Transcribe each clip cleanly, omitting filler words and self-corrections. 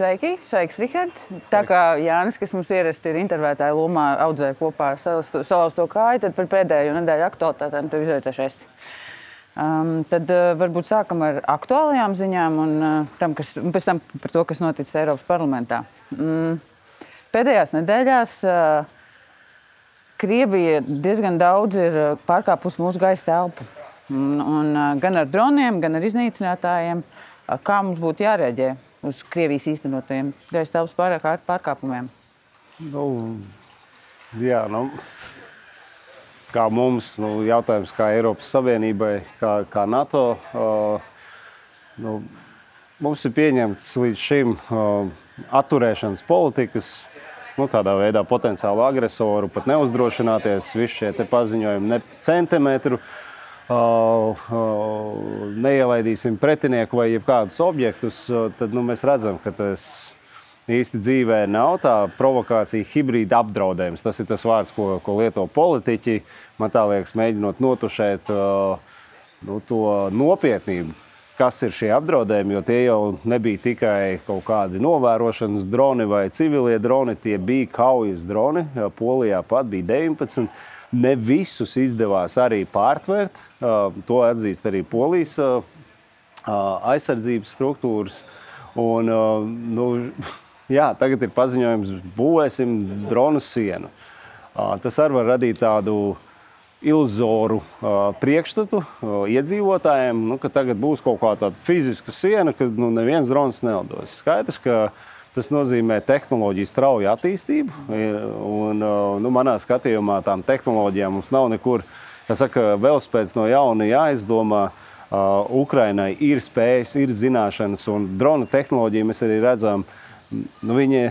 Sveiki, sveiks, Rihard. Tā kā Jānis, kas mums ierasti ir intervētāja lomā, audzē kopā salauzto kāju, tad par pēdējo nedēļu aktualitātēm tev izveicēšu es. Tad varbūt sākam ar aktuālajām ziņām un pēc tam par to, kas noticis Eiropas parlamentā. Pēdējās nedēļās Krievija diezgan daudz ir pārkāpusi mūsu gaisa telpu. Un gan ar droniem, gan ar iznīcinātājiem. Kā mums būtu jārēģē uz Krievijas īstenotajiem gaisa telpas pārkāpumiem? Kā mums, jautājums kā Eiropas Savienībai, kā NATO, mums ir pieņemts līdz šim atturēšanas politikas, tādā veidā potenciālu agresoru pat neuzdrošināties, visi šie te paziņojumi ne centimetru, neielaidīsim pretinieku vai jebkādus objektus, tad mēs redzam, ka tas īsti dzīvē nav tā provokācija, hibrīda apdraudējums. Tas ir tas vārds, ko lieto politiķi, man tā liekas, mēģinot notušēt to nopietnību, kas ir šie apdraudējumi, jo tie jau nebija tikai kaut kādi novērošanas droni vai civilie droni, tie bija kaujas droni, Polijā pat bija 19. Ne visus izdevās arī pārtvert, to atzīst arī Polijas aizsardzības struktūras. Un, tagad ir paziņojums, būvēsim dronu sienu. Tas arī var radīt tādu iluzoru priekšstatu iedzīvotājiem, ka tagad būs kaut kā tāda fiziska siena, ka neviens drons nelidos. Skaidrs, ka tas nozīmē tehnoloģiju strauju attīstību, un manā skatījumā tām tehnoloģijām mums nav nekur, velospēds no jauna jāizdomā. Ukrainai ir spējas, ir zināšanas, un drona tehnoloģija mēs arī redzam, viņi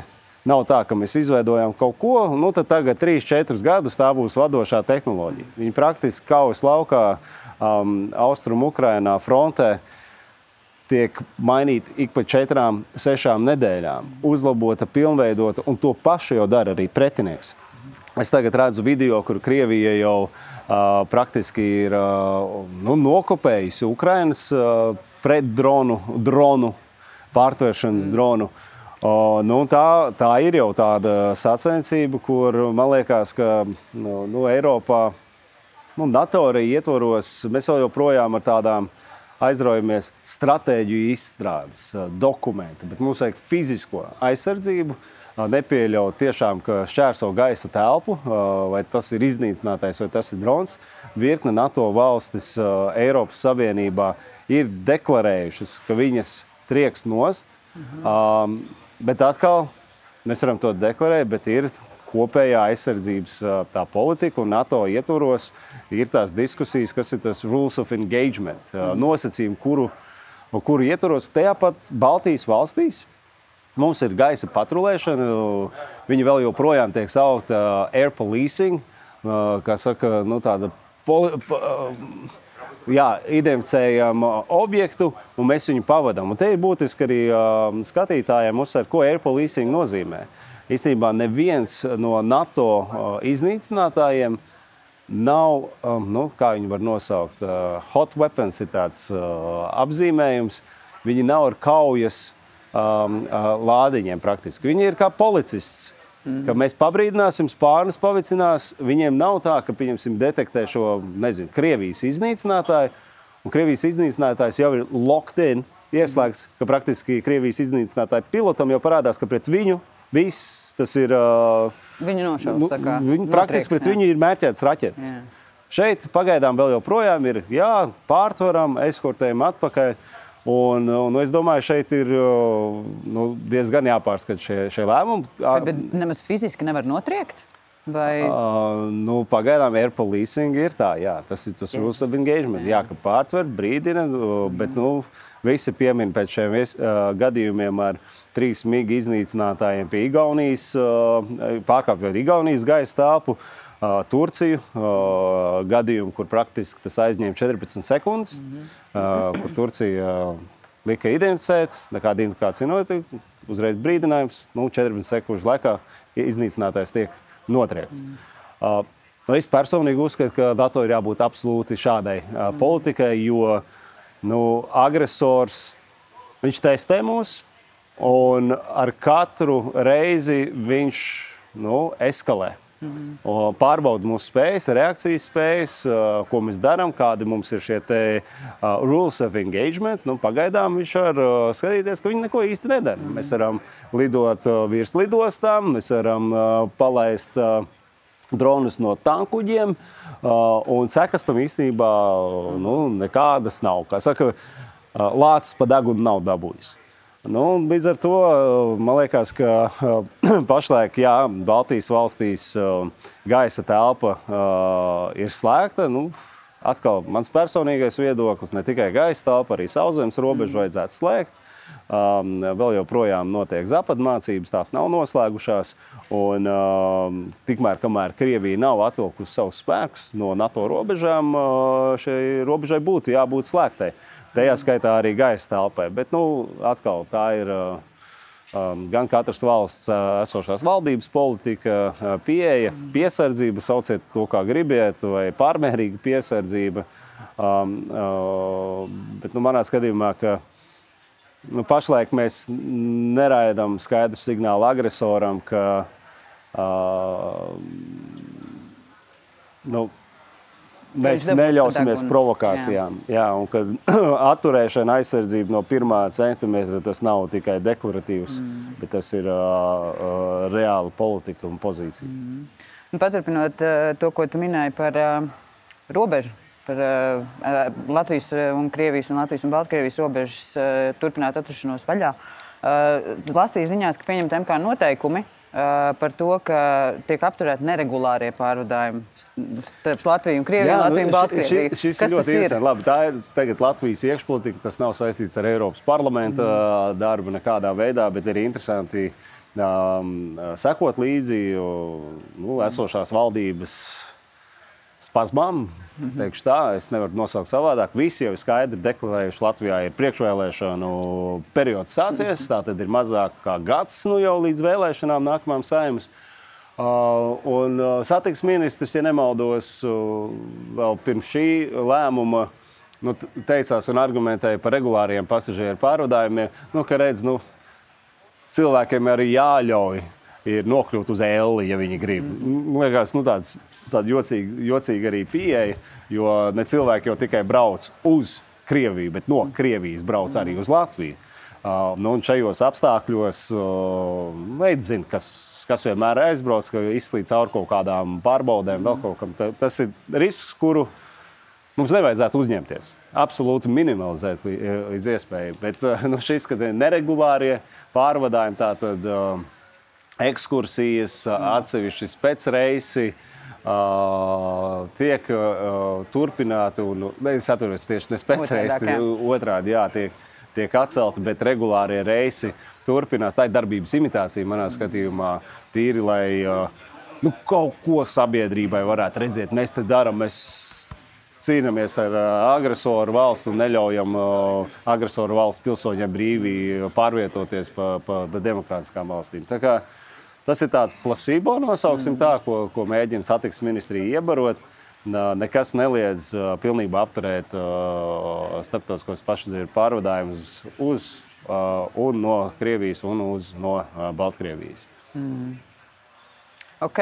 nav tā, ka mēs izveidojām kaut ko, tad tagad 3-4 gadus tā būs vadošā tehnoloģija. Viņi praktiski kaujas laukā Austrum Ukrainā frontē, tiek mainīta ik pa 4-6 nedēļām, uzlabota, pilnveidota, un to pašu jau dara arī pretinieks. Es tagad redzu video, kur Krievija jau praktiski ir nokopējusi Ukrainas pretdronu, pārtveršanas dronu. Tā ir jau tāda sacensība, kur man liekas, ka Eiropā, NATO arī ietvaros, mēs vēl joprojām ar tādām aizraujamies stratēģiju izstrādes dokumenti, bet mums vajag fizisko aizsardzību, nepieļaut tiešām, ka šķērso gaisa telpu, vai tas ir iznīcinātais, vai tas ir drons. Virkne NATO valstis Eiropas Savienībā ir deklarējušas, ka viņas trieks nost, bet atkal mēs varam to deklarēt, bet ir kopējā aizsardzības tā politika, un NATO ietvaros ir tās diskusijas, kas ir tas rules of engagement, nosacījumi, kuru ietvaros tajā pat Baltijas valstīs. Mums ir gaisa patrulēšana, viņi vēl joprojām tiek saukta air policing, kā saka, tāda identificējam objektu, un mēs viņu pavadām. Un te ir būtiski arī skatītājiem uzsver, ko air policing nozīmē. Īstenībā neviens no NATO iznīcinātājiem nav, kā viņi var nosaukt, hot weapons ir tāds apzīmējums. Viņi nav ar kaujas lādiņiem praktiski. Viņi ir kā policists, ka mēs pabrīdināsim, spārnus pavicinās. Viņiem nav tā, ka, pieņemsim, detektē šo, Krievijas iznīcinātāju, un Krievijas iznīcinātājs jau ir locked in, ieslēgts, ka praktiski Krievijas iznīcinātāju pilotam jau parādās, ka pret viņu viss tas ir... Viņu nošaus, tā kā praktiski pret viņu ir mērķēts raķetes. Šeit pagaidām vēl joprojām ir, pārtvaram, eskortējam atpakaļ. Un es domāju, šeit ir diezgan jāpārskat šie lēmumi. Bet nemaz fiziski nevar notriekt? Vai... Pagaidām air policing ir tā, tas ir tas rules of engagement. Ka pārtver, brīdina, bet visi piemin pēc šiem gadījumiem ar 3 MiG iznīcinātājiem pie Igaunijas, pārkāpjot Igaunijas gaisa telpu, Turciju, gadījumu, kur praktiski tas aizņēma 14 sekundes, kur Turcija lika identificēt, nekāda identifikācija notika, uzreiz brīdinājums, 14 sekundžu laikā iznīcinātājs tiek notriekts. Es personīgi uzskatu, ka NATO ir jābūt absolūti šādai politikai, jo agresors, viņš testē mūs, Un ar katru reizi viņš eskalē. Pārbauda mūsu spējas, reakcijas spējas, ko mēs darām, kādi mums ir šie rules of engagement. Pagaidām viņš var skatīties, ka viņi neko īsti nedara. Mēs varam lidot virs lidostām, mēs varam palaist dronus no tankuģiem, un sekas tam īstenībā nekādas nav. Kā saka, lācis pa degunu nav dabūjis. Līdz ar to man liekas, ka pašlaik, Baltijas valstīs gaisa telpa ir slēgta. Atkal mans personīgais viedoklis, ne tikai gaisa telpa, arī sauszemes robežu vajadzētu slēgt. Vēl joprojām notiek zapadmācības, tās nav noslēgušās. Un tikmēr, kamēr Krievija nav atvilkusi savus spēkus no NATO robežām, šai robežai būtu jābūt slēgtai. Tajā skaitā arī gaisa telpai. Bet, atkal tā ir gan katras valsts esošās valdības politika, pieeja, piesardzība, sauciet to, kā gribiet, vai pārmērīga piesardzība. Bet, manā skatījumā, ka pašlaik mēs neraidām skaidru signālu agresoram, ka mēs neļausimies provokācijām. Jā, un kad atturēšana, aizsardzība no 1 centimetra, tas nav tikai deklaratīvs, bet tas ir reāla politika un pozīcija. Paturpinot to, ko tu minēji par robežu, par Latvijas un Krievijas un Latvijas un Baltkrievijas robežas turpināt atrašanos vaļā. Lasīju ziņās, ka pieņemti MK noteikumi par to, ka tiek apturēti neregulārie pārvadājumi starp Latviju un Krieviju un Latviju un Baltkrieviju. Šis ir ļoti interesanti. Labi, tā ir tagad Latvijas iekšpolitika, tas nav saistīts ar Eiropas parlamenta darbu nekādā veidā, bet ir interesanti sekot līdzi esošās valdības spazmām. Teikšu tā, es nevaru nosaukt savādāk. Visi jau ir skaidri deklarējuši, Latvijā ir priekšvēlēšanu periods sācies, tātad ir mazāk kā gads jau līdz vēlēšanām nākamajām Saeimas. Un satiksmes ministrs, ja nemaldos, vēl pirms šī lēmuma teicās un argumentēja par regulāriem pasažieru pārvadājumiem, ka redz, cilvēkiem arī jāļauj ir nokļūt uz elli, ja viņi grib. Man liekas, tāda jocīga arī pieeja, jo ne cilvēki jau tikai brauc uz Krieviju, bet no Krievijas brauc arī uz Latviju. Un šajos apstākļos zina, kas vienmēr aizbrauc, ka izslīd caur kaut kādām pārbaudēm, vēl kaut kam. Tas ir risks, kuru mums nevajadzētu uzņemties. Absolūti minimalizēt līdz iespēju. Bet šis, kad neregulārie pārvadājumi, tātad ekskursijas, atsevišķi specreisi tiek turpināti, un es atceros tieši ne specreisi, otrādi, tiek atcelti, bet regulārie reisi turpinās. Tā ir darbības imitācija manā skatījumā, tīri, lai kaut ko sabiedrībai varētu redzēt. Mēs te daram, mēs cīnāmies ar agresoru valstu un neļaujam agresoru valsts pilsoņiem brīvi pārvietoties pa demokrātiskām valstīm. Tā kā tas ir tāds placebo, nosauksim tā, ko mēģina satiksmes ministrija iebarot. Nekas neliedz pilnībā apturēt starptautiskos pasažieru pārvadājumus uz un no Krievijas un no Baltkrievijas. Ok,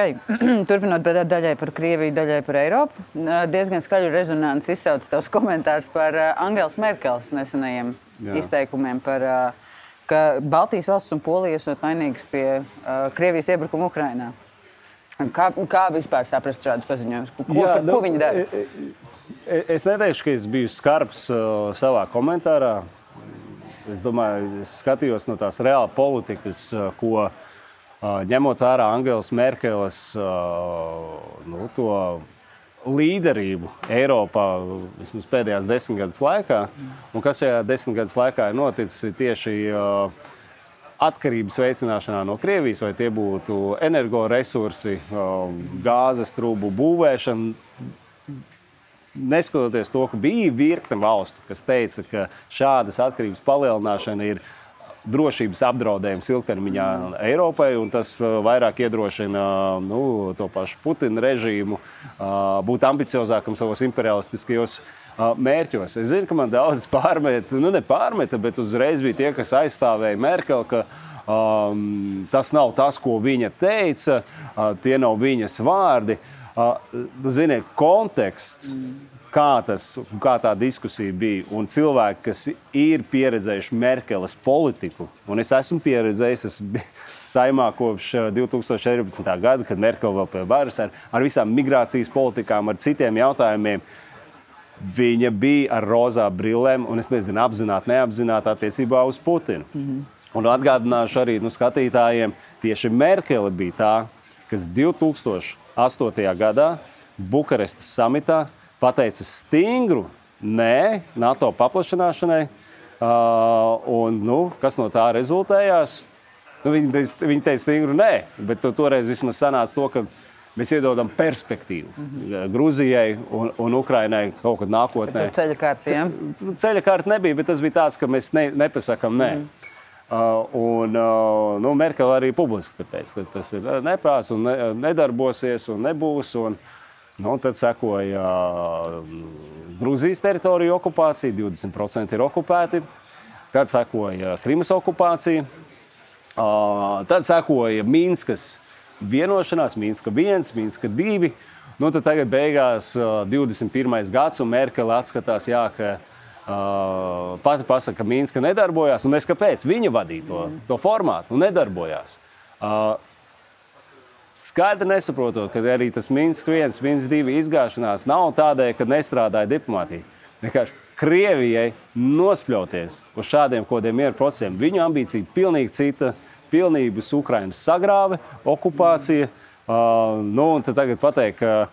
turpinot daļai par Krieviju, daļai par Eiropu, diezgan skaļu rezonanci izsauc tavs komentārs par Angelas Merkeles nesenajiem izteikumiem par ka Baltijas valsts un Polija esot vainīgas pie Krievijas iebrukuma Ukrainā. Kā vispār saprast šādus paziņojumus? Ko viņi dara? Es neteikšu, ka es biju skarbs savā komentārā. Es domāju, es skatījos no tās reāla politikas, ko ņemot vērā Angelas Merkeles to līderību Eiropā vismaz pēdējās 10 gadus laikā. Un kas šajā 10 gadus laikā ir noticis tieši atkarības veicināšanā no Krievijas, vai tie būtu energoresursi, gāzes trūbu būvēšana. Neskatoties to, ka bija virkne valstu, kas teica, ka šādas atkarības palielināšana ir drošības apdraudējums ilgtermiņā Eiropai, un tas vairāk iedrošina to pašu Putina režīmu būt ambiciozākam savos imperialistiskajos mērķos. Es zinu, ka man daudz nepārmeta, bet uzreiz bija tie, kas aizstāvēja Merkeli, ka tas nav tas, ko viņa teica, tie nav viņas vārdi. Ziniet, konteksts, kā tā diskusija bija, un cilvēki, kas ir pieredzējuši Merkeles politiku, un es esmu pieredzējis, es Saimā kopš 2014. gada, kad Merkele vēl pie varas ar visām migrācijas politikām, ar citiem jautājumiem, viņa bija ar rozā brillēm, un es nezinu, apzināti, neapzināti attiecībā uz Putinu. Un atgādināšu arī skatītājiem, tieši Merkele bija tā, kas 2008. gadā Bukarestas samitā pateica stingru nē NATO paplašināšanai, un kas no tā rezultējās? Viņi teica stingru nē, bet toreiz vismaz sanāca to, ka mēs iedodam perspektīvu Gruzijai un Ukrainai kaut kad nākotnē. Ceļa kārti, ja? Ceļa kārti nebija, bet tas bija tāds, ka mēs nepasakam nē. Merkele arī publiski teica, ka tas ir neprāts un nedarbosies un nebūs. Tad sekoja Gruzijas teritorija okupācija, 20% ir okupēti. Tad sekoja Krimas okupācija. Tad sekoja Minskas vienošanās, Minska 1, Minska 2. Tad tagad beigās 21. gads un Merkele atskatās, ka pati pasaka, ka Minska nedarbojās. Un es kāpēc? Viņa vadīja to formātu un nedarbojās. Skaidri nesaprotot, ka arī tas Minska 1, Minska 2 izgāšanās nav tādēļ, ka nestrādāja diplomātija. Vienkārši Krievijai nospļauties uz šādiem kodiem mieru procesiem. Viņu ambīcija pilnīgi cita, pilnības Ukrainas sagrāve, okupācija. Un tad tagad pateikt, ka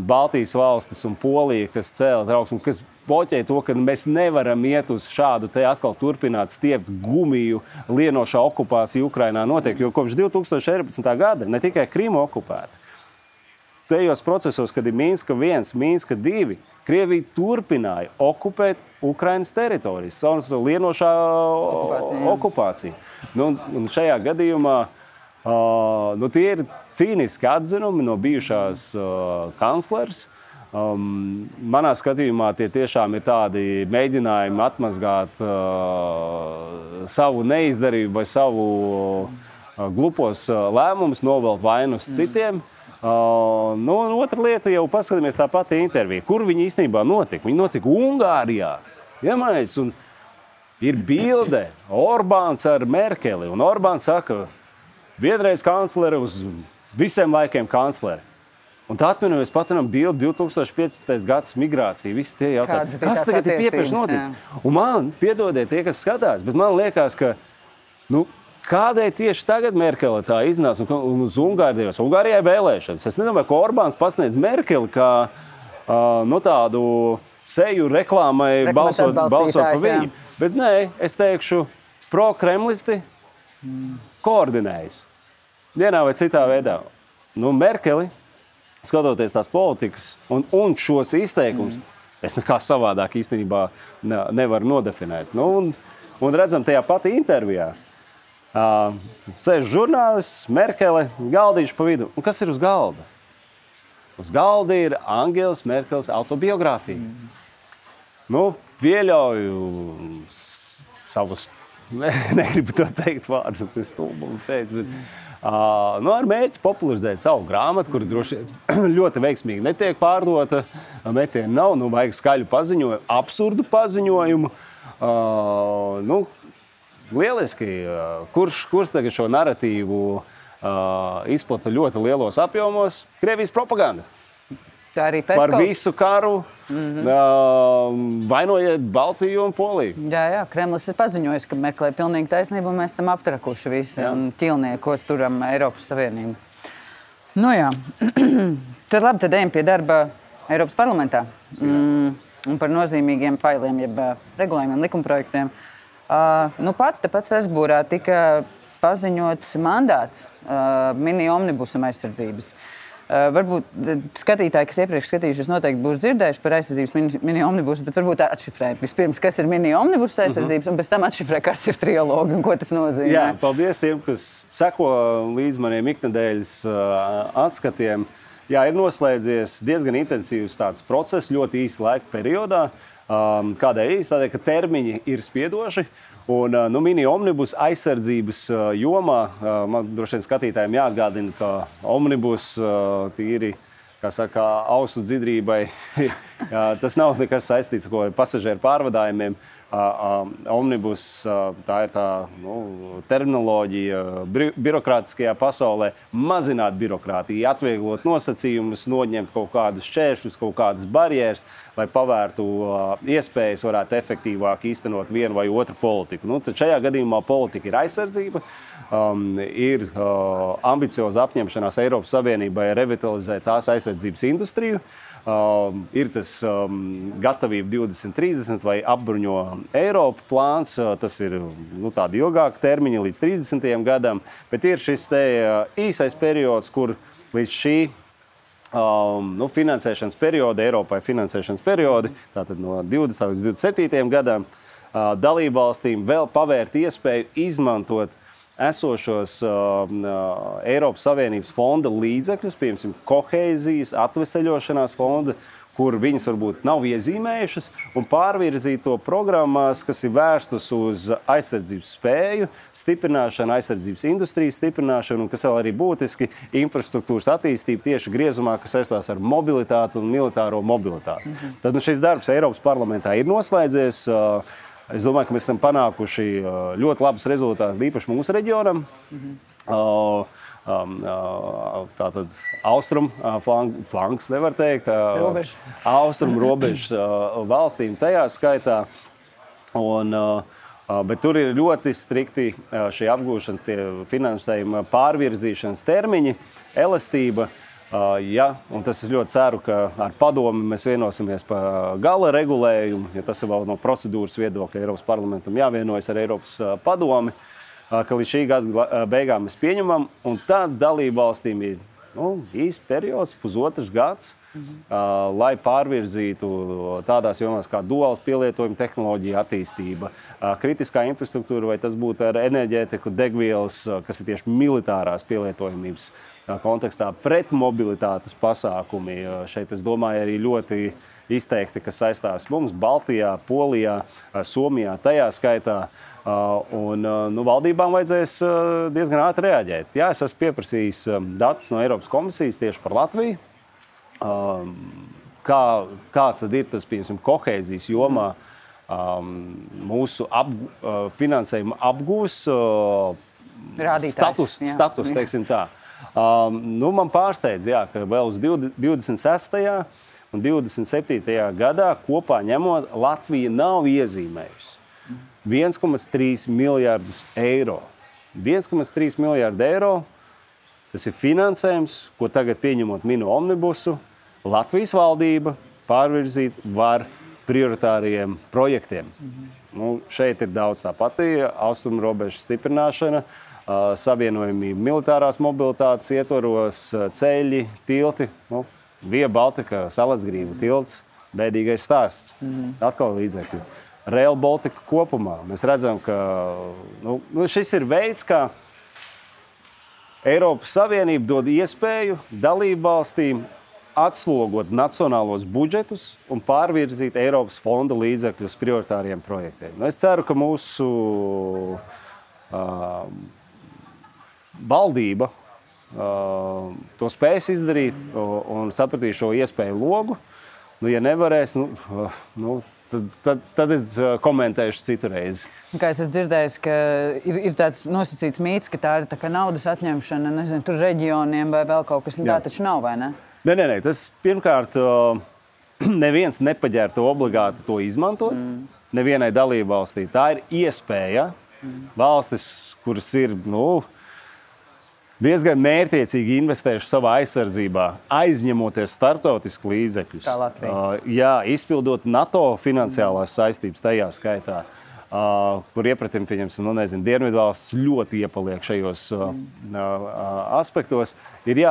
Baltijas valstis un Polija, kas cēla trauksmu, kas bloķēja to, ka mēs nevaram iet uz šādu te atkal turpināt stiept gumiju lienošā okupācija Ukrainā notiek, jo kopš 2014. gada ne tikai Krima okupēta. Tajos procesos, kad ir Minska 1, Minska 2, Krievija turpināja okupēt Ukrainas teritorijas, savu lienošā okupāciju. Un šajā gadījumā tie ir cīniski atzinumi no bijušās kanclers. Manā skatījumā tie tiešām ir tādi mēģinājumi atmazgāt savu neizdarību vai savu glupos lēmumus, novelt vainu uz citiem. Otra lieta jau paskatāmies tā pati intervija. Kur viņi īstenībā notika? Viņi notika Ungārijā. Iemājas, un ir bilde Orbāns ar Merkeli. Un Orbāns saka, vienreiz kanclere uz visiem laikiem kanclere. Un tā atmiņojas patinam bildi 2015. gads migrācija, visi tie jautājumi. Kas tagad ir piepriekš noticis? Un man, piedodiet tie, kas skatās, bet man liekas, ka, kādēļ tieši tagad Merkele tā iznāca un uz Ungārijos? Ungārijai vēlēšanas. Es nedomāju, ka Orbāns pasniedz Merkeli kā tādu seju reklāmai balsot par viņu. Bet nē, es teikšu, pro-kremlisti koordinējas. Vienā vai citā veidā. Merkeli, skatoties tās politikas un šos izteikumus, es nekā savādāk īstenībā nevaru nodefinēt. Un redzam tajā pati intervijā. Sēž žurnālists, Merkele, galdīši pa vidu. Un kas ir uz galda? Uz galda ir Angelas Merkeles autobiogrāfija. Pieļauju savus, negribu to teikt vārdu, tas stulbumu pēc, bet ar mērķi popularizēt savu grāmatu, kur droši ļoti veiksmīgi netiek pārdota, metienu nav, vajag skaļu paziņojumu, absurdu paziņojumu. Lieliski, kurš tagad šo narratīvu izplata ļoti lielos apjomos? Krievijas propaganda. Tā arī Peskals. Par visu karu vainojiet Baltiju un Poliju. Jā, Kremlis ir paziņojis, ka Merkelē pilnīgi taisnība, un mēs esam aptrakuši visi un ķilniekos turam Eiropas Savienību. Tad labi, tad ejam pie darba Eiropas parlamentā. Un par nozīmīgiem failiem, jeb regulējumiem, likumprojektiem. Pat Strasbūrā tika paziņots mandāts mini omnibusam aizsardzības. Varbūt skatītāji, kas iepriekš skatījušies, noteikti būs dzirdējuši par aizsardzības mini-omnibusu, bet varbūt atšifrē vispirms, kas ir mini-omnibusu aizsardzības, un pēc tam atšifrē, kas ir trilogi un ko tas nozīmē. Jā, paldies tiem, kas seko līdz maniem iknedēļas atskatiem. Jā, ir noslēdzies diezgan intensīvs tāds process ļoti īsa laika periodā. Kādēļ īsti? Tādēļ, ka termiņi ir spiedoši. Un mini-omnibus aizsardzības jomā man droši vien skatītājiem jāatgādina, ka omnibus tīri, kā saka, ausu dzidrībai, tas nav nekas saistīts ar pasažieru pārvadājumiem. Omnibus, tā ir tā terminoloģija birokrātiskajā pasaulē, mazināt birokrātiju, atvieglot nosacījumus, noņemt kaut kādus šķēršļus, kaut kādas barjeras, lai pavērtu iespējas varētu efektīvāk īstenot vienu vai otru politiku. Tad šajā gadījumā politika ir aizsardzība, ir ambicioza apņemšanās Eiropas Savienībai revitalizēt tās aizsardzības industriju. Ir tas gatavība 2030 vai apbruņo Eiropu plāns. Tas ir tāda ilgāka termiņa līdz 30. gadam, bet ir šis īsais periods, kur līdz šī finansēšanas perioda, Eiropai finansēšanas periodi, tātad no 20. līdz 27. gadam, dalībvalstīm vēl pavērt iespēju izmantot esošos Eiropas Savienības fonda līdzekļus, piemēram, kohēzijas, atveseļošanās fonda, kur viņas varbūt nav iezīmējušas, un pārvirzīt to programmās, kas ir vērstas uz aizsardzības spēju, stiprināšanu, aizsardzības industrijas stiprināšanu, un kas vēl arī būtiski infrastruktūras attīstību tieši griezumā, kas saistās ar mobilitāti un militāro mobilitāti. Tad šis darbs Eiropas parlamentā ir noslēdzies. Es domāju, ka mēs esam panākuši ļoti labus rezultātus, īpaši mūsu reģionam. Tātad austrum flanks, nevar teikt. Austrum robežas valstīm tajā skaitā. Bet tur ir ļoti strikti šie apgūšanas, tie finansējuma pārvirzīšanas termiņi, elastība. Un tas es ļoti ceru, ka ar padomi mēs vienosimies par gala regulējumu, ja tas ir vēl no procedūras viedokļa Eiropas parlamentam jāvienojas ar Eiropas padomi, ka līdz šī gada beigām mēs pieņemam, un tad dalībvalstīm ir īsts periods, pusotrs gads, lai pārvirzītu tādās jomās kā duāls pielietojuma tehnoloģija attīstība, kritiskā infrastruktūra, vai tas būtu ar enerģētiku, degvielas, kas ir tieši militārās pielietojumības kontekstā, pretmobilitātes pasākumi. Šeit, es domāju, arī ļoti izteikti, kas saistās mums Baltijā, Polijā, Somijā, tajā skaitā. Valdībām vajadzēs diezgan ātri reaģēt. Jā, es esmu pieprasījis datus no Eiropas komisijas tieši par Latviju. Kāds tad ir tas, piemēram, kohēzijas jomā mūsu finansējuma apgūs status, teiksim tā. Man pārsteidz, ka vēl uz 26. un 27. gadā kopā ņemot Latvija nav iezīmējusi 1,3 miljardus eiro. 1,3 miljardu eiro, tas ir finansējums, ko tagad pieņemot mini-omnibusu, Latvijas valdība pārvirzīt var prioritāriem projektiem. Šeit ir daudz tā pati austrumu robežu stiprināšana, savienojumība militārās mobilitātes ietvaros, ceļi, tilti, Via Baltica, Salacgrīva tilts, bēdīgais stāsts, atkal līdzekļi. Rail Baltica kopumā. Mēs redzam, ka šis ir veids, kā Eiropas Savienība dod iespēju dalību valstīm atslogot nacionālos budžetus un pārvirzīt Eiropas fonda līdzekļus prioritāriem projektiem. Es ceru, ka mūsu valdība to spēs izdarīt un sapratīs šo iespēju logu. Ja nevarēs, tad es komentēšu citu reizi. Kā es dzirdēju, ka ir tāds nosacīts mīts, ka tā ir tā kā naudas atņemšana, nezinu, tur reģioniem vai vēl kaut kas. Tā taču nav, vai ne? Nē. Tas pirmkārt, neviens nepaģērta obligāti to izmantot. Nevienai dalībvalstī. Tā ir iespēja. Valstis, kuras ir, diezgan mērķiecīgi investējuši savā aizsardzībā, aizņemoties starptautisku līdzekļus. Kā Latvija. Izpildot NATO finansiālās saistības tajā skaitā. kur iepratim, pieņemsim, Dienvidvalsts ļoti iepaliek šajos aspektos, ir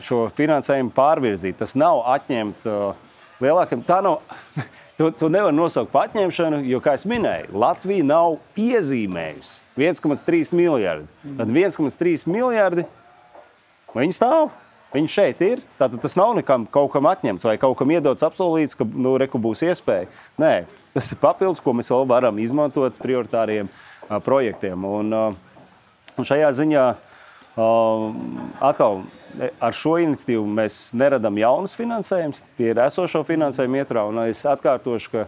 šo finansējumu pārvirzīt. Tas nav atņemt lielākiem. Tā nav, tu nevar nosaukt par atņemšanu, jo, kā es minēju, Latvija nav iezīmējusi 1,3 miljardi. Tad 1,3 miljardi, viņi stāv. Viņi šeit ir, tātad tas nav kaut kam atņemts vai kaut kam iedots apsolīts, ka reku būs iespēja. Nē, tas ir papildus, ko mēs vēl varam izmantot prioritāriem projektiem. Un šajā ziņā atkal ar šo iniciatīvu mēs neradam jaunus finansējumus, tie ir esošo finansējumu ietrā, un es atkārtošu, ka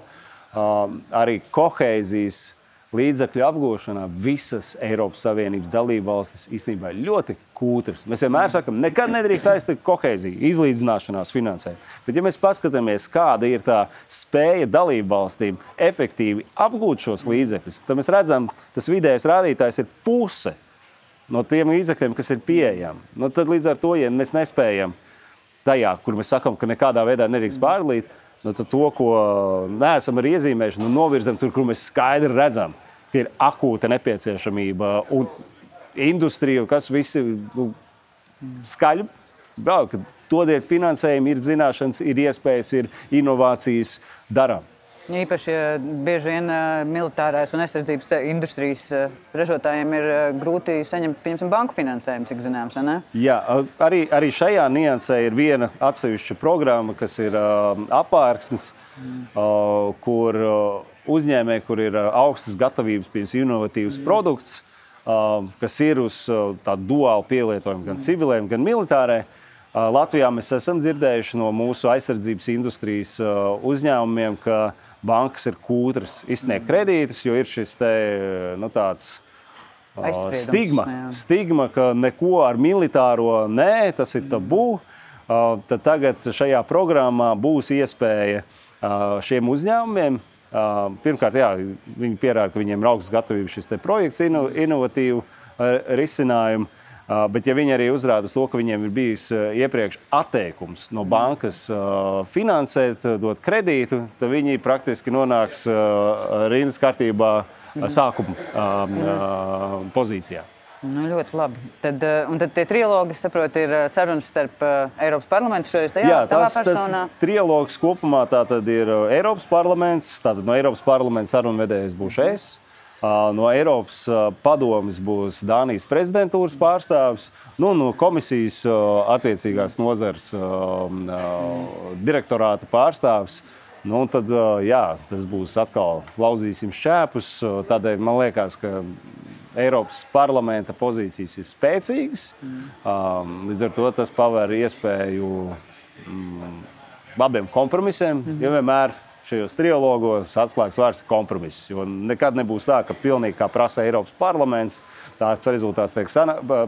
arī kohēzijas līdzekļu apgūšanā visas Eiropas Savienības dalībvalstis īstenībā ļoti kūtras. Mēs vienmēr sakam, nekad nedrīkst aiztikt kohēziju, izlīdzināšanās finansējumu. Bet ja mēs paskatāmies, kāda ir tā spēja dalībvalstīm efektīvi apgūt šos līdzekļus, tad mēs redzam, tas vidējais rādītājs ir puse no tiem līdzekļiem, kas ir pieejami. Tad līdz ar to, ja mēs nespējam tajā, kur mēs sakam, ka nekādā veidā nedrīkst pārdalīt, tad to, ko neesam arī iezīmējuši, novirzam tur, kur mēs skaidri redzam, ka ir akūta nepieciešamība un industrija, kas visi skaļi brauc, ka dodiet finansējumu, ir zināšanas, ir iespējas, ir inovācijas, darām. Īpaši bieži vien militārās un aizsardzības industrijas ražotājiem ir grūti saņemt, pieņemsim, banku finansējumu, cik zināms, vai ne? Jā, arī šajā niansē ir viena atsevišķa programma, kas ir apārksnis, kur uzņēmēji, kur ir augstas gatavības, piemēram, inovatīvs produkts, kas ir uz tādu duālu pielietojumu gan civiliem, gan militārai. Latvijā mēs esam dzirdējuši no mūsu aizsardzības industrijas uzņēmumiem, ka bankas ir kūtras izsniegt kredītus, jo ir šis tāds stigma, ka neko ar militāro nē, tas ir tabū. Tad tagad šajā programmā būs iespēja šiem uzņēmumiem. Pirmkārt, viņi pierāda, ka viņiem ir augsts gatavības šis projekts, inovatīvu risinājumu. Bet ja viņi arī uzrāda to, ka viņiem ir bijis iepriekš atteikums no bankas finansēt, dot kredītu, tad viņi praktiski nonāks rindas kārtībā sākuma pozīcijā. Ļoti labi. Tad tie trilogi, es saprotu, ir sarunas starp Eiropas parlamentu šoreiz tajā tavā personā? Tas trilogs kopumā tātad ir Eiropas parlaments, tātad no Eiropas parlamenta sarunvedējs būšu es. No Eiropas padomes būs Dānijas prezidentūras pārstāvis, no komisijas attiecīgās nozars direktorāta pārstāvis. Tad, tas būs atkal lauzīsim šķēpus. Tādēļ man liekas, ka Eiropas parlamenta pozīcijas ir spēcīgas. Līdz ar to tas paver iespēju labiem kompromisiem, jo vienmēr šajos trialogos atslēgas vārds ir kompromiss, jo nekad nebūs tā, ka pilnīgi kā prasa Eiropas parlaments, tāds rezultāts tiek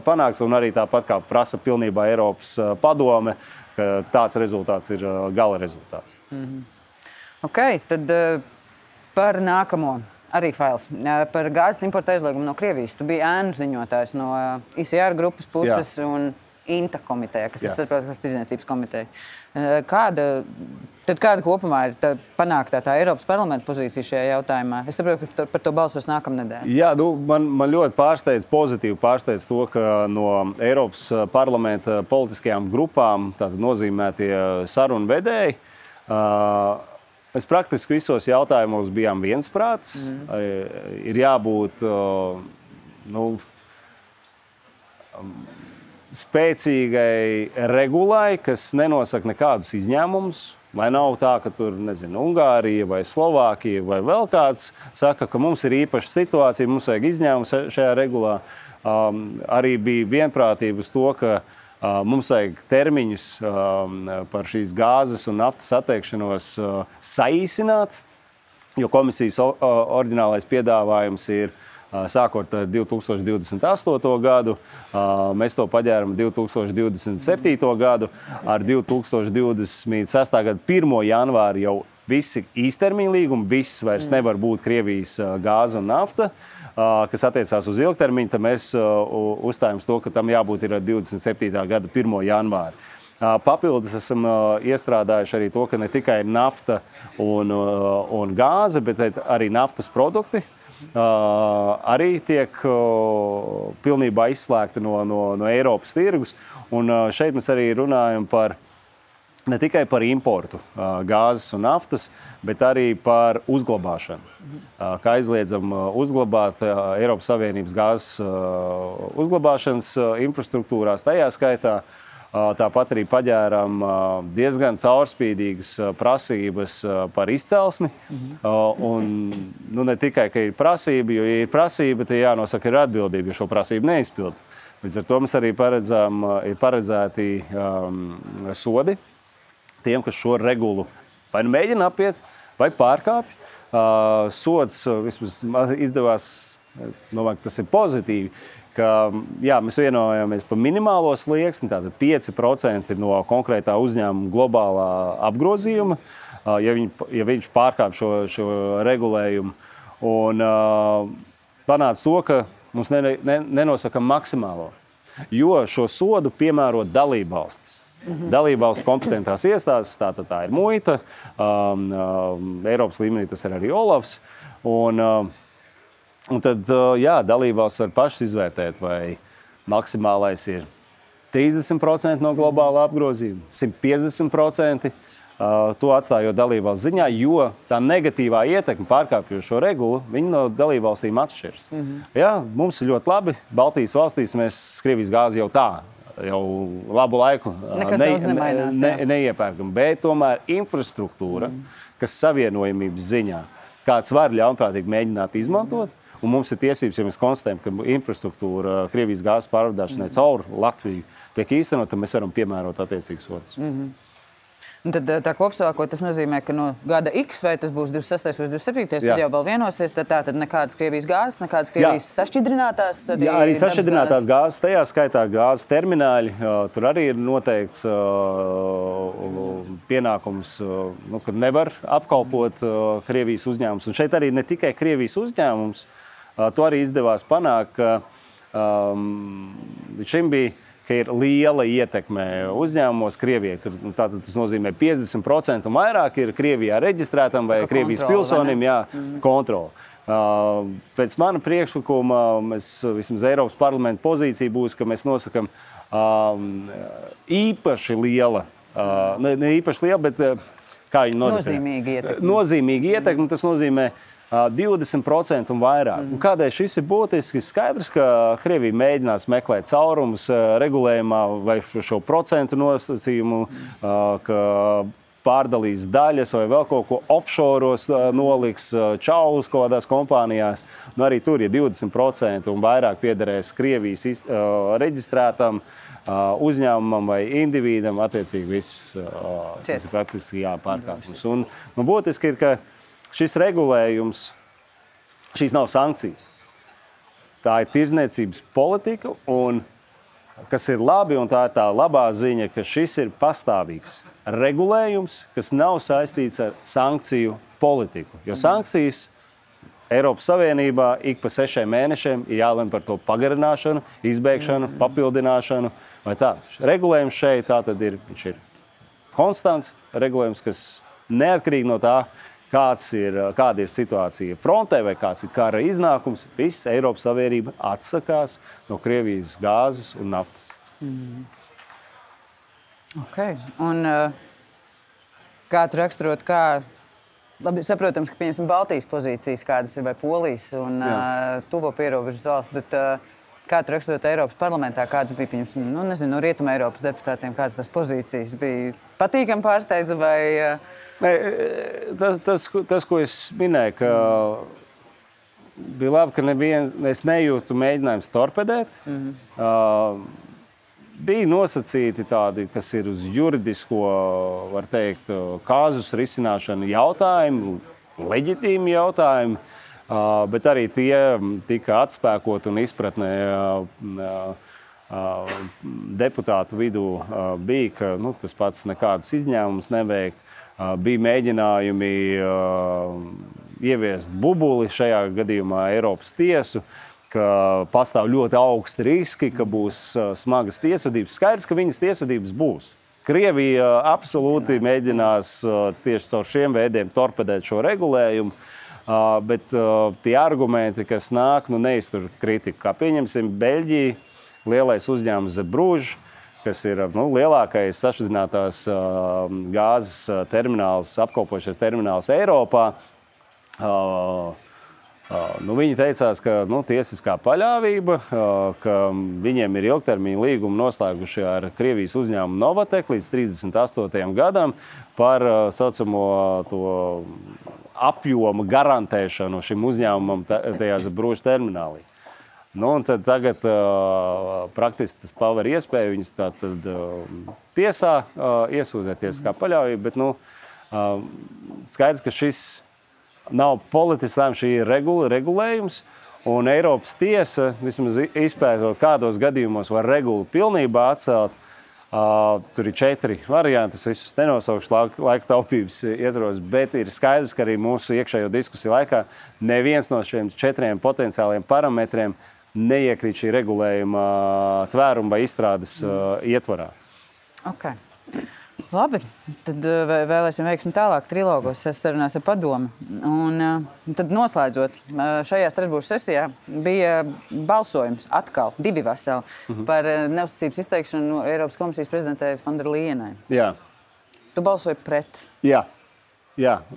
panāks, un arī tāpat kā prasa pilnībā Eiropas padome, ka tāds rezultāts ir gala rezultāts. Ok, tad par nākamo arī fails. Par gāzes importa aizliegumu no Krievijas. Tu biji ēnu ziņotājs no ICR grupas puses un INTA komiteja, kas ir starptautiskās tirdzniecības komiteja. Kāda kopumā ir panāktā tā Eiropas parlamenta pozīcija šajā jautājumā? Es saprotu, ka par to balsos nākamnedēļ. Jā, man ļoti pozitīvi pārsteidz to, ka no Eiropas parlamenta politiskajām grupām tātad nozīmētie sarunu vedēji, mēs praktiski visos jautājumos bijām viensprāts. Ir jābūt spēcīgai regulai, kas nenosaka nekādus izņēmumus, lai nav tā, ka tur, Ungārija vai Slovākija vai vēl kāds saka, ka mums ir īpaša situācija, mums vajag izņēmumus šajā regulā. Arī bija vienprātība uz to, ka mums vajag termiņus par šīs gāzes un naftas atteikšanos saīsināt, jo komisijas oriģinālais piedāvājums ir sākot ar 2028. gadu, mēs to paģēram 2027. gadu, ar 2026. gadu 1. janvāri jau visi īstermiņa līgumi, viss vairs nevar būt Krievijas gāze un nafta, kas attiecās uz ilgtermiņu, tad mēs uzstājam to, ka tam jābūt ir 27. gada 1. janvāri. Papildus esam iestrādājuši arī to, ka ne tikai nafta un gāze, bet arī naftas produkti arī tiek pilnībā izslēgti no Eiropas tirgus. Un šeit mēs arī runājam ne tikai par importu gāzes un naftas, bet arī par uzglabāšanu. Kā aizliedzam uzglabāt Eiropas Savienības gāzes uzglabāšanas infrastruktūrās, tajā skaitā. Tāpat arī paģēram diezgan caurspīdīgas prasības par izcelsmi. Un ne tikai, ka ir prasība, jo, ja ir prasība, tad jānosaka ir atbildība, jo šo prasību neizpild. Līdz ar to mēs arī ir paredzēti sodi tiem, kas šo regulu vai mēģina apiet, vai pārkāpj. Sods vismaz izdevās, domāju, ka tas ir pozitīvi, ka mēs vienojāmies par minimālo slieksni, tātad 5% no konkrētā uzņēmuma globālā apgrozījuma, ja viņš pārkāp šo regulējumu. Un panāca to, ka mums nenosakam maksimālo, jo šo sodu piemēro dalībvalstis. Dalībvalstu kompetentās iestādes, tātad tā ir muita, Eiropas līmenī tas ir arī Olafs. Un tad, dalībvalsts var pašas izvērtēt, vai maksimālais ir 30% no globālā apgrozījuma, 150%. To atstājot dalībvalsts ziņā, jo tā negatīvā ietekme pārkāpjot šo regulu, viņi no dalībvalstīm atšķiras. Mums ir ļoti labi. Baltijas valstīs mēs Krievijas gāzi jau labu laiku neiepērkam, bet tomēr infrastruktūra, kas savienojamības ziņā, kāds var ļaunprātīgi mēģināt izmantot, un mums ir tiesības, ja mēs konstatējam, ka infrastruktūra Krievijas gāzes pārvadāšanai caur Latviju tiek īstenot, tad mēs varam piemērot attiecīgus sodus. Un tad tā kopsākot, tas nozīmē, ka no gada X, vai tas būs 26. vai 27. tad jau vēl vienosies, tad nekādas Krievijas gāzes, nekādas Krievijas sašķidrinātās. Arī sašķidrinātās gāzes, tajā skaitā gāzes termināļi, tur arī ir noteikts pienākums, ka nevar apkalpot Krievijas uzņēmums. Un šeit arī ne tikai Krievijas uzņēmums, to arī izdevās panākt, ka šim bija, ka ir liela ietekme uzņēmumos Krievijai. Tātad tas nozīmē 50% un vairāk ir Krievijā reģistrētam vai Krievijas pilsonim kontroli. Pēc mana priekšlikuma vismaz Eiropas parlamenta pozīcija būs, ka mēs nosakam īpaši liela, ne īpaši liela, bet kā viņi nodefinē? Nozīmīgi ietekme. Tas nozīmē 20% un vairāk. Un kādēļ šis ir būtiski? Skaidrs, ka Krievija mēģinās meklēt caurumus regulējumā vai šo procentu nosacījumu, ka pārdalīs daļas vai vēl kaut ko offshoros noliks čaulus kaut kādās kompānijās. Arī tur, ja 20% un vairāk piederēs Krievijas reģistrētam uzņēmumam vai individam, attiecīgi viss tas ir praktiski pārkāpums. Un būtiski ir, ka šis regulējums, šīs nav sankcijas. Tā ir tirdzniecības politika, un kas ir labi, un tā ir tā labā ziņa, ka šis ir pastāvīgs regulējums, kas nav saistīts ar sankciju politiku. Jo sankcijas Eiropas Savienībā ik pa 6 mēnešiem ir jālem par to pagarināšanu, izbeigšanu, papildināšanu. Vai tā? Regulējums šeit viņš ir konstants regulējums, kas neatkarīgi no tā, kāda ir situācija frontē vai kāds ir kara iznākums, viss Eiropas Savienība atsakās no Krievijas gāzes un naftas. Un kā tu raksturot, labi, saprotams, ka pieņemsim Baltijas pozīcijas, kādas ir vai Polijas un tuvo pierobežas valsts, bet kā tu raksturot Eiropas parlamentā, kādas bija, pieņemsim, no Rietuma Eiropas deputātiem, kādas tas pozīcijas bija patīkami pārsteidza vai... Tas, ko es minēju, ka bija labi, ka es nejūtu mēģinājums torpedēt. Bija nosacīti tādi, kas ir uz juridisko, var teikt, kāzus risināšanu jautājumi, leģitīmi jautājumi, bet arī tie tika atspēkot un izpratnē deputātu vidū bija, ka tas pats nekādus izņēmumus neveikt. Bija mēģinājumi ieviest bubuli, šajā gadījumā Eiropas tiesu, ka pastāv ļoti augsti riski, ka būs smagas tiesvedības. Skaidrs, ka viņas tiesvedības būs. Krievija absolūti mēģinās tieši caur šiem veidiem torpedēt šo regulējumu, bet tie argumenti, kas nāk, neiztur kritiku. Kā pieņemsim Beļģiju, lielais uzņēmums Zeebrugge, kas ir lielākais sašķidrinātās gāzes termināls, apkalpošais termināls Eiropā. Viņi teicās, ka tiesiskā paļāvība, ka viņiem ir ilgtermiņa līgumi noslēguši ar Krievijas uzņēmumu Novatek līdz 38. gadam par saucamo to apjoma garantēšanu šim uzņēmumam tajā Zeebrugge terminālī. Un tad tagad praktiski tas paver iespēju viņus tātad tiesā iesūdzēt tiesiskā paļāvība, bet skaidrs, ka šis nav politisks lēmums, šī ir regulējums, un Eiropas tiesa, vismaz izpētot, kādos gadījumos var regulu pilnībā atcelt. Tur ir 4 varianti, es visus nenosaukšu laika taupības ietvaros, bet ir skaidrs, ka arī mūsu iekšējo diskusiju laikā neviens no šiem 4 potenciāliem parametriem neiekrīt šī regulējuma tvēruma vai izstrādes ietvarā. Okay. Labi, tad vēlēsim veiksmi tālāk trilogos sarunās ar padomu. Un tad noslēdzot, šajā Strasbūras sesijā bija balsojums atkal, 2 veseli, par neuzticības izteikšanu Eiropas komisijas prezidentei von der Leyenai. Jā. Tu balsoji pret? Jā.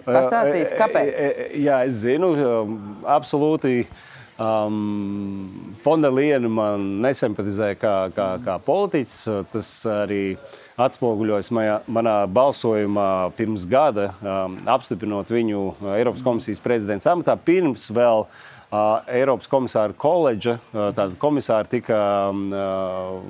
Pastāstīsi, kāpēc? Jā, es zinu, absolūti. Von der Leyena man nesempatizēja kā politiķis. Tas arī atspoguļojas manā balsojumā pirms gada, apstiprinot viņu Eiropas komisijas prezidents amatā, pirms vēl Eiropas komisāra koledža, tātad komisāri tika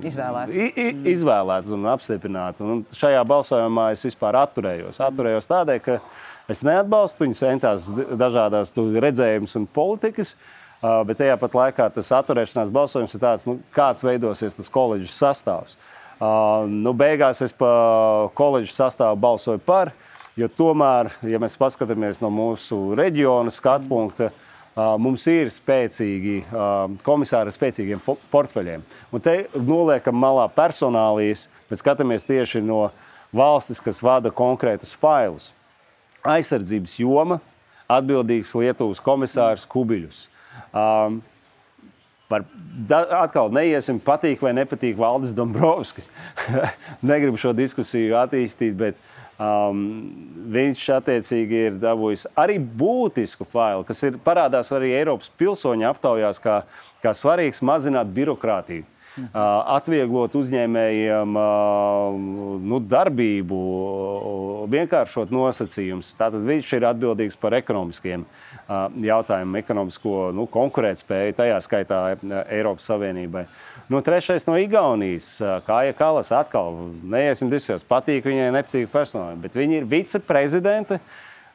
izvēlēti un apstiprināti. Un šajā balsojumā es vispār atturējos. Atturējos tādēļ, ka es neatbalstu, viņi centās dažādās redzējumus un politikas, bet tajā pat laikā tas atturēšanās balsojums ir tāds, kāds veidosies tas koledžas sastāvs. Beigās es pa koledžas sastāvu balsoju par, jo tomēr, ja mēs paskatāmies no mūsu reģiona skatu punkta, mums ir spēcīgi komisāri ar spēcīgiem portfeļiem. Un te noliekam malā personālijas, bet skatāmies tieši no valstis, kas vada konkrētus failus. Aizsardzības joma, atbildīgs Lietuvas komisārs Kubiļus. Atkal neiesim patīk vai nepatīk Valdis Dombrovskis. Negribu šo diskusiju attīstīt, bet viņš attiecīgi ir dabūjis arī būtisku failu, kas parādās arī Eiropas pilsoņu aptaujās kā svarīgs mazināt birokrātiju. Atvieglot uzņēmējiem darbību, vienkāršot nosacījumus. Tātad viņš ir atbildīgs par ekonomiskiem jautājumiem, ekonomisko konkurētspēju, tajā skaitā Eiropas Savienībai. Trešais no Igaunijas, Kāja Kalas, atkal neiesim diskusijās, patīk viņai, nepatīk personāli, bet viņa ir viceprezidente.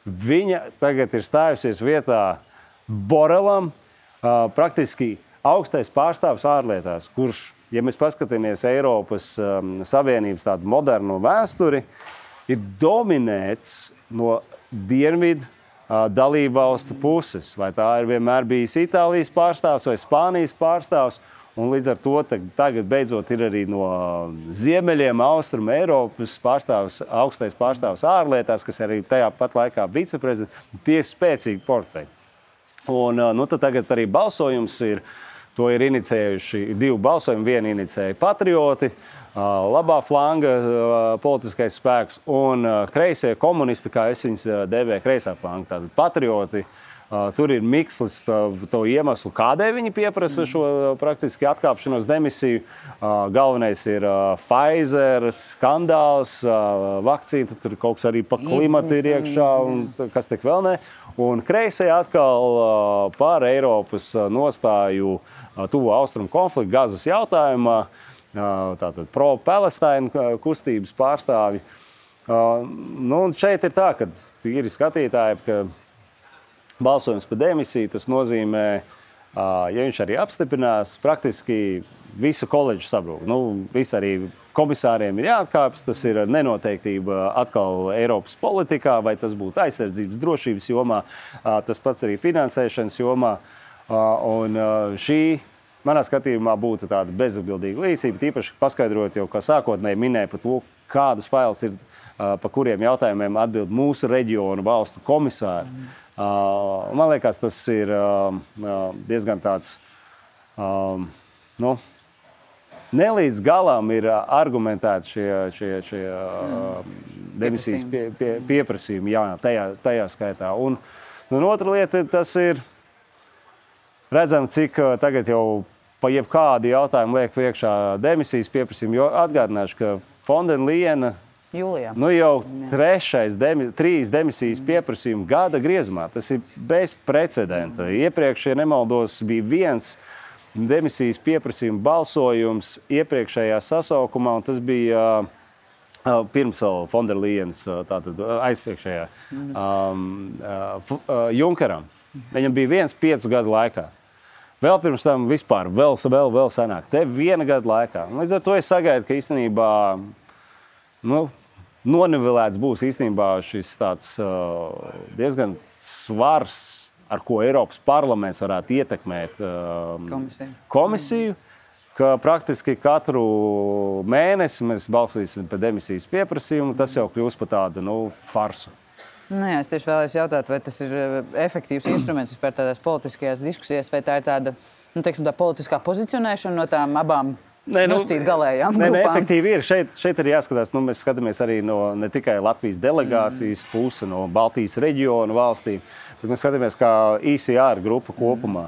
Viņa tagad ir stājusies vietā Borelam, praktiski augstais pārstāvs ārlietās, kurš, ja mēs paskatāmies Eiropas Savienības tādu modernu vēsturi, ir dominēts no dienvidu dalību valstu puses. Vai tā ir vienmēr bijis Itālijas pārstāvs vai Spānijas pārstāvs, un līdz ar to tagad beidzot ir arī no ziemeļiem, austrumu Eiropas pārstāvs, augstais pārstāvs ārlietās, kas arī tajā pat laikā viceprezidents, tieši spēcīgi portfeļi. Un tad tagad arī balsojums ir. To ir inicējuši 2 balsojumi. Vienu inicēja patrioti, labā flanga politiskais spēks un kreisie komunisti, kā es viņus devēju, kreisā flanga. Tātad patrioti, tur ir mikslis to iemeslu, kādēļ viņi pieprasa šo praktiski atkāpšanos demisiju. Galvenais ir Pfizer skandāls, vakcīna, tur kaut kas arī pa klimatu ir iekšā un kas tik vēl ne. Un kreisie atkal par Eiropas nostāju tuvo austrumu konfliktu Gazas jautājumā, tātad pro-Palestīnu kustības pārstāvi. Un šeit ir tā, ka ir skatītāji, ka balsojums par demisiju, tas nozīmē, ja viņš arī apstiprinās, praktiski visu koledžu sabrūk. Visi arī komisāriem ir jāatkāpjas, tas ir nenoteiktība atkal Eiropas politikā, vai tas būtu aizsardzības drošības jomā, tas pats arī finansēšanas jomā. Un šī manā skatījumā būtu tāda bezatbildīga līdzība, tīpaši paskaidrot jau, kā sākotnēji minēja par to, kādus failus ir, pa kuriem jautājumiem atbild mūsu reģionu valstu komisāri. Man liekas, tas ir diezgan tāds, nelīdz galam ir argumentēti šie demisijas pieprasījumi, jā, tajā skaitā. Un otra lieta, tas ir redzam, cik tagad jau pa jebkādu jautājumu liek priekšā demisijas pieprasījumu, jo atgādināšu, ka von der Leyena jūlijā. Jau trīs demisijas pieprasījumi gada griezumā. Tas ir bez precedenta. Iepriekš, ja nemaldos, bija viens demisijas pieprasījuma balsojums iepriekšējā sasaukumā, un tas bija pirms von der Leyenas, tātad aizpriekšējā Junkeram. Viņam bija 5 gadu laikā. Vēl pirms tam vispār, vēl senāk. Te 1 gada laikā. Līdz ar to es sagaidu, ka īstenībā nonivelēts būs īstenībā šis tāds diezgan svars, ar ko Eiropas parlaments varētu ietekmēt komisiju, ka praktiski katru mēnesi mēs balsīsim par demisijas pieprasījumu, tas jau kļūst par tādu, farsu. Jā, es tieši vēlējos jautāt, vai tas ir efektīvs instruments vispār tādās politiskajās diskusijās, vai tā ir tāda, tā politiskā pozicionēšana no tām abām noscīt galējām grupām. Efektīvi ir. Šeit ir jāskatās, mēs skatāmies arī no ne tikai Latvijas delegācijas puse, no Baltijas reģiona valstīm, bet mēs skatāmies kā ICR grupa kopumā.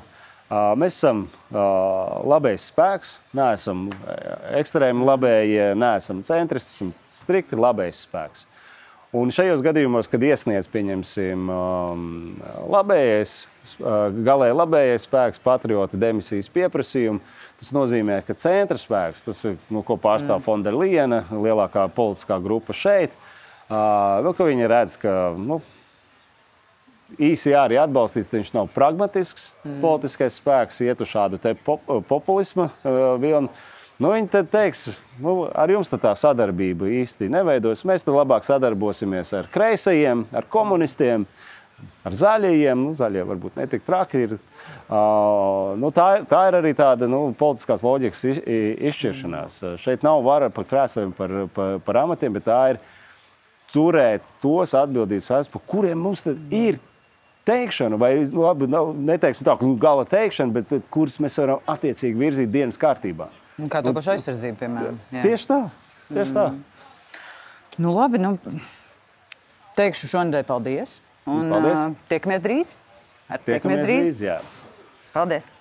Mēs esam labējs spēks, neesam ekstrēmi labējie, neesam centristi, esam strikti labējs spēks. Un šajos gadījumos, kad iesniedz, pieņemsim, galēji labējais spēks, patrioti demisijas pieprasījumu, tas nozīmē, ka centra spēks, tas ir, ko pārstāv von der Leyena, lielākā politiskā grupa šeit, ka viņi redz, ka īsi arī atbalstīts, viņš nav pragmatisks politiskais spēks, iet uz šādu te populisma vilnu. Viņi tad teiks, ar jums tā sadarbība īsti neveidos. Mēs tad labāk sadarbosimies ar kreisajiem, ar komunistiem, ar zaļajiem. Zaļie varbūt netik traki ir. Tā ir arī tāda politiskās loģikas izšķiršanās. Šeit nav vara par krēsliem, par amatiem, bet tā ir turēt tos atbildības vērts, par kuriem mums tad ir teikšana, vai neteiksim tā, gala teikšana, bet kuras mēs varam attiecīgi virzīt dienas kārtībā. Kā to pašu aizsardzību, piemēram. Jā. Tieši tā. Labi, teikšu šonedēļ paldies. Un paldies. Tiekamies drīz. Tiekamies drīz, jā. Paldies.